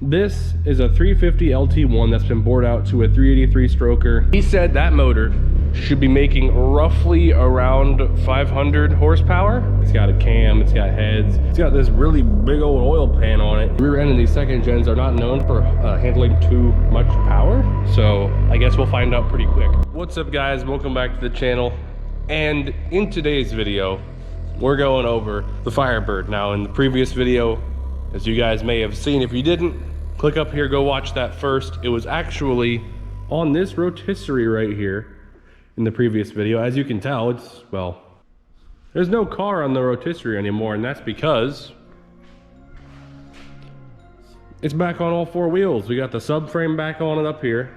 This is a 350 LT1 that's been bored out to a 383 stroker. He said that motor should be making roughly around 500 horsepower. It's got a cam, it's got heads, it's got this really big old oil pan on it. Rear end of these second gens are not known for handling too much power, so I guess we'll find out pretty quick. What's up guys, welcome back to the channel. And in today's video, we're going over the Firebird. Now in the previous video, as you guys may have seen, if you didn't, click up here, go watch that first. It was actually on this rotisserie right here in the previous video. As you can tell, it's, well, there's no car on the rotisserie anymore, and that's because it's back on all four wheels. We got the subframe back on it up here.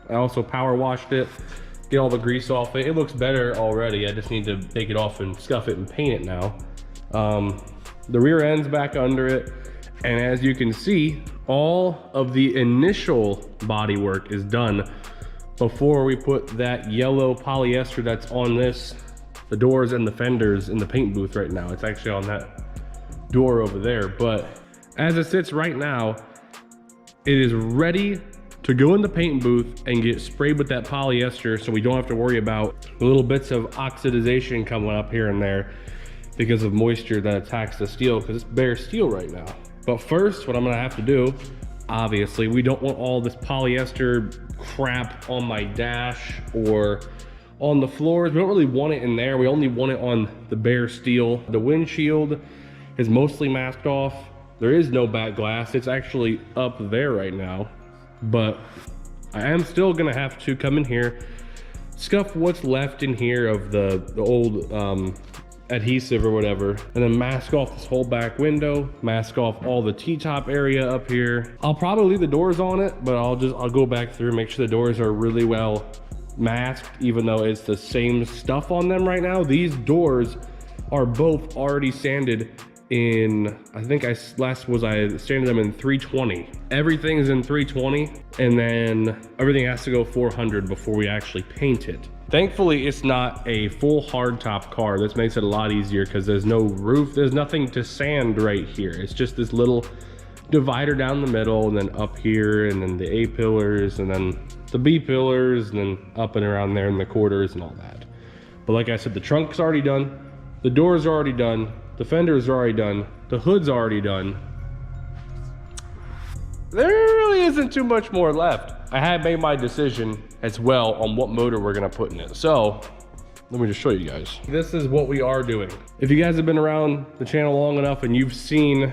I also power washed it, get all the grease off it. It looks better already. I just need to take it off and scuff it and paint it now. The rear end's back under it. And as you can see, all of the initial body work is done before we put that yellow polyester that's on this, the doors and the fenders in the paint booth right now. It's actually on that door over there. But as it sits right now, it is ready to go in the paint booth and get sprayed with that polyester, so we don't have to worry about the little bits of oxidization coming up here and there because of moisture that attacks the steel, because it's bare steel right now. But first, what I'm gonna have to do, obviously, we don't want all this polyester crap on my dash or on the floors. We don't really want it in there. We only want it on the bare steel. The windshield is mostly masked off. There is no back glass. It's actually up there right now. But I am still gonna have to come in here, scuff what's left in here of the old adhesive or whatever, and then mask off this whole back window, mask off all the T-top area up here. I'll probably leave the doors on it, but I'll go back through, make sure the doors are really well masked, even though it's the same stuff on them right now. These doors are both already sanded in, I think I sanded them in 320. Everything's in 320, and then everything has to go 400 before we actually paint it. Thankfully, it's not a full hardtop car. This makes it a lot easier because there's no roof. There's nothing to sand right here. It's just this little divider down the middle, and then up here, and then the A pillars, and then the B pillars, and then up and around there in the quarters and all that. But like I said, the trunk's already done. The doors are already done. The fenders are already done. The hood's already done. There really isn't too much more left. I had made my decision as well on what motor we're gonna put in it. So let me just show you guys. This is what we are doing. If you guys have been around the channel long enough and you've seen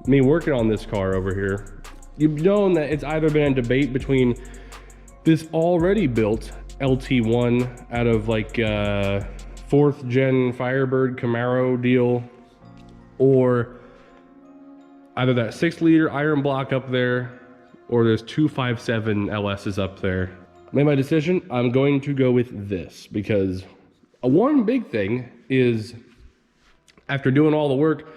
me working on this car over here, you've known that it's either been a debate between this already built LT1 out of like 4th gen Firebird Camaro deal, or either that 6-liter iron block up there, or there's 257 LS's up there. I made my decision. I'm going to go with this because one big thing is, after doing all the work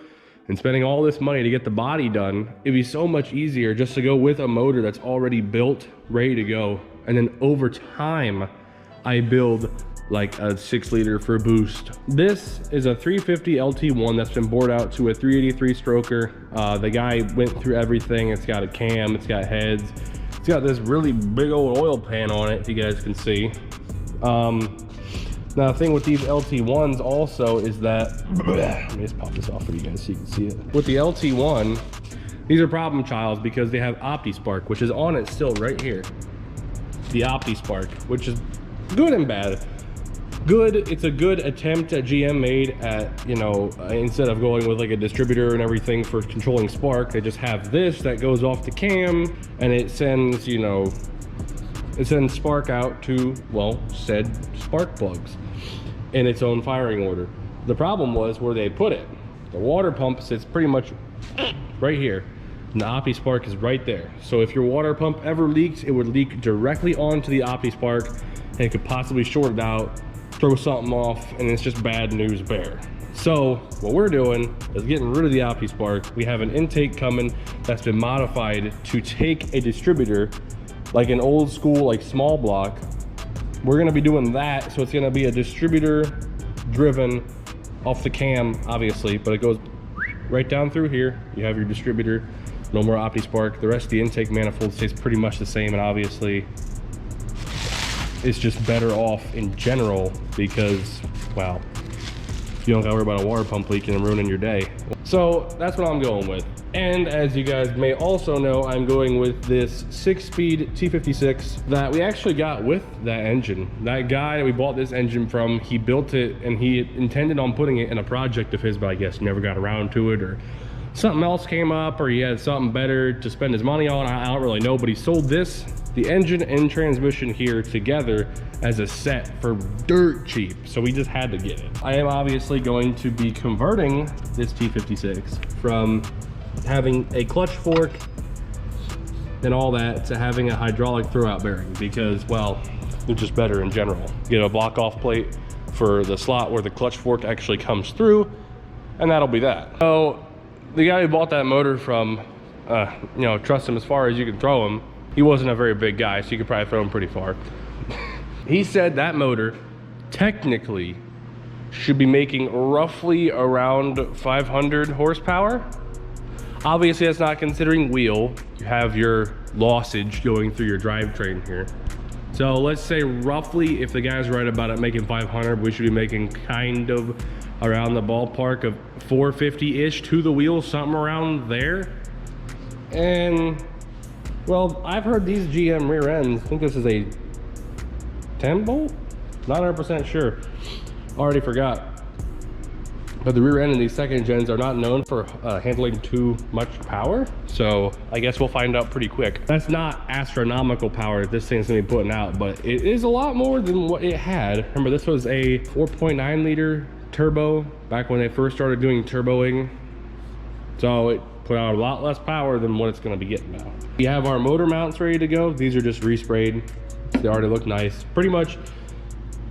and spending all this money to get the body done, it'd be so much easier just to go with a motor that's already built, ready to go. And then over time, I build like a 6-liter for boost. This is a 350 LT1 that's been bored out to a 383 stroker. The guy went through everything. It's got a cam, it's got heads, it's got this really big old oil pan on it, if you guys can see. Now the thing with these LT1s also is that, let me just pop this off for you guys so you can see it. With the LT1, these are problem childs because they have OptiSpark, which is on it still right here. The OptiSpark, which is good and bad. Good, it's a good attempt that GM made at, you know, instead of going with like a distributor and everything for controlling spark, they just have this that goes off the cam and it sends, you know, it sends spark out to, well, said spark plugs in its own firing order. The problem was where they put it. The water pump sits pretty much right here, and the OptiSpark is right there. So if your water pump ever leaks, it would leak directly onto the OptiSpark, and it could possibly short it out, throw something off, and it's just bad news bear. So what we're doing is getting rid of the OptiSpark. We have an intake coming that's been modified to take a distributor, like an old school, like small block. We're gonna be doing that, so it's gonna be a distributor driven off the cam, obviously, but it goes right down through here. You have your distributor, No more OptiSpark. The rest of the intake manifold stays pretty much the same, and obviously it's just better off in general because, well, you don't gotta worry about a water pump leaking and ruining your day. So that's what I'm going with. And as you guys may also know, I'm going with this 6-speed T56 that we actually got with that engine. That guy that we bought this engine from, he built it and he intended on putting it in a project of his, but I guess never got around to it, or something else came up, or he had something better to spend his money on. I don't really know, but he sold this, the engine and transmission here together as a set for dirt cheap, so we just had to get it. I am obviously going to be converting this T56 from having a clutch fork and all that to having a hydraulic throwout bearing because, well, they're just better in general. Get a block off plate for the slot where the clutch fork actually comes through, and that'll be that. So the guy who bought that motor from, you know, trust him as far as you can throw him. He wasn't a very big guy, so you could probably throw him pretty far. He said that motor technically should be making roughly around 500 horsepower. Obviously, that's not considering wheel. You have your lossage going through your drivetrain here. So let's say roughly, if the guy's right about it making 500, we should be making kind of around the ballpark of 450-ish to the wheel, something around there. And, well, I've heard these GM rear ends, I think this is a 10 bolt? Not 100% sure. Already forgot. But the rear end in these second gens are not known for handling too much power. So I guess we'll find out pretty quick. That's not astronomical power that this thing's gonna be putting out, but it is a lot more than what it had. Remember, this was a 4.9 liter turbo back when they first started doing turboing. So it put out a lot less power than what it's gonna be getting now. We have our motor mounts ready to go. These are just resprayed. They already look nice. Pretty much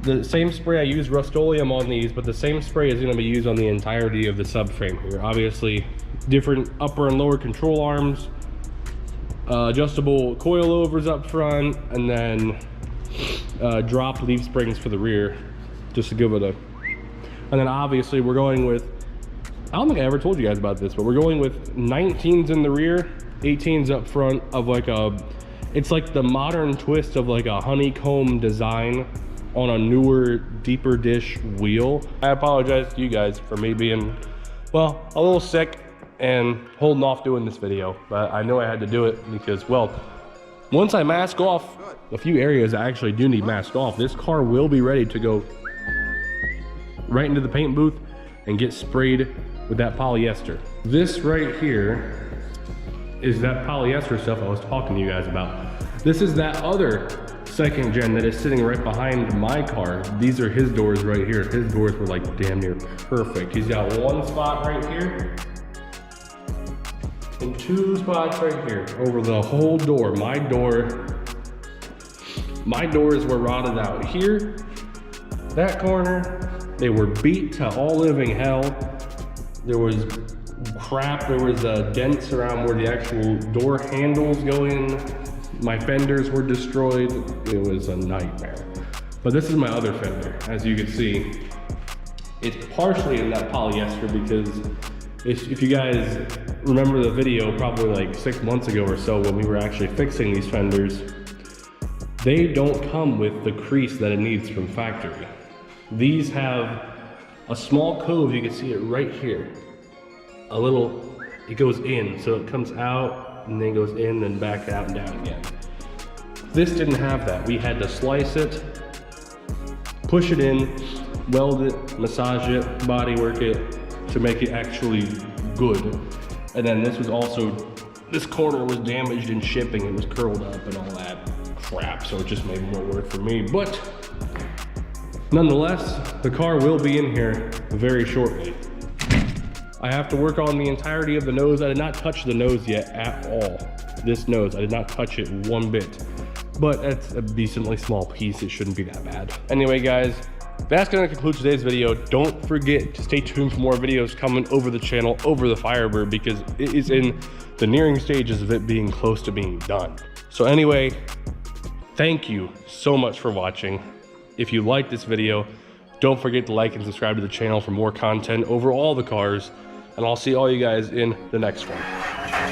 the same spray I used Rust-Oleum on these, but the same spray is going to be used on the entirety of the subframe here. Obviously, different upper and lower control arms, adjustable coilovers up front, and then drop leaf springs for the rear, just to give it a. And then obviously we're going with, I don't think I ever told you guys about this, but we're going with 19s in the rear, 18s up front of like a, it's like the modern twist of like a honeycomb design on a newer, deeper dish wheel. I apologize to you guys for me being, well, a little sick and holding off doing this video, but I know I had to do it because, well, once I mask off a few areas I actually do need masked off, this car will be ready to go right into the paint booth and get sprayed with that polyester. This right here is that polyester stuff I was talking to you guys about. This is that other second gen that is sitting right behind my car. These are his doors right here. His doors were like damn near perfect. He's got one spot right here and two spots right here over the whole door. My doors were rotted out here, that corner. They were beat to all living hell. There was crap. There was dents around where the actual door handles go in. My fenders were destroyed. It was a nightmare. But this is my other fender. As you can see, it's partially in that polyester because if you guys remember the video probably like 6 months ago or so when we were actually fixing these fenders, they don't come with the crease that it needs from factory. These have a small cove, you can see it right here. A little, it goes in, so it comes out and then goes in and back out and down again. This didn't have that. We had to slice it, push it in, weld it, massage it, bodywork it to make it actually good. And then this was also, this corner was damaged in shipping. It was curled up and all that crap, so it just made more work for me. But nonetheless, the car will be in here very shortly. I have to work on the entirety of the nose. I did not touch the nose yet at all. This nose, I did not touch it one bit. But it's a decently small piece. It shouldn't be that bad. Anyway, guys, that's gonna conclude today's video. Don't forget to stay tuned for more videos coming over the channel, over the Firebird, because it is in the nearing stages of it being close to being done. So anyway, thank you so much for watching. If you liked this video, don't forget to like and subscribe to the channel for more content over all the cars. And I'll see all you guys in the next one.